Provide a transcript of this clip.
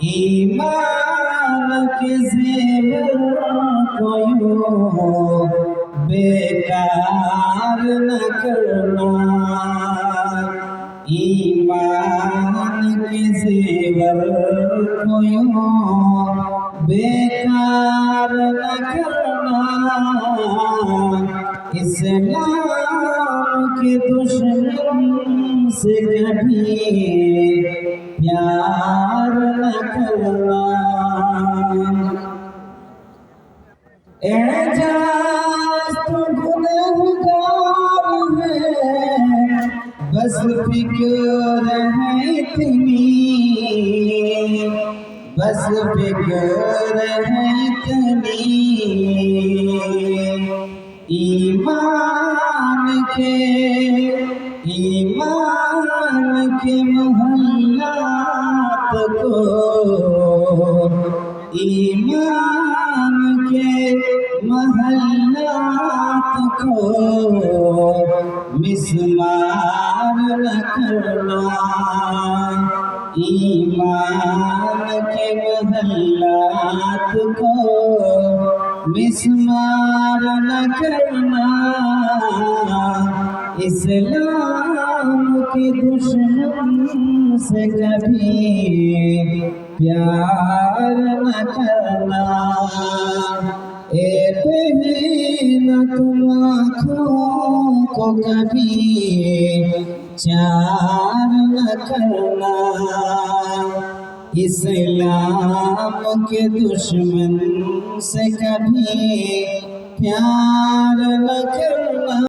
ईमान के जेवर बेकार न करना, ईमान के जेवर बेकार न करना, इस्लाम के दुश्मन से कभी प्यार न करना। एजाज तो गुनहगार है, बस फिक्र है इतनी, बस फिक्र है इतनी, ईमान के महल्लात को, ईमान के महल्लात को मिस्मार न करना, ईमान के महल्लात को मिस्मार न करना, इस्लाम के दुश्मन से कभी प्यार न करना। ए बहन तुम आँखों को कभी चार न करना, इस्लाम के दुश्मन से कभी प्यार न करना।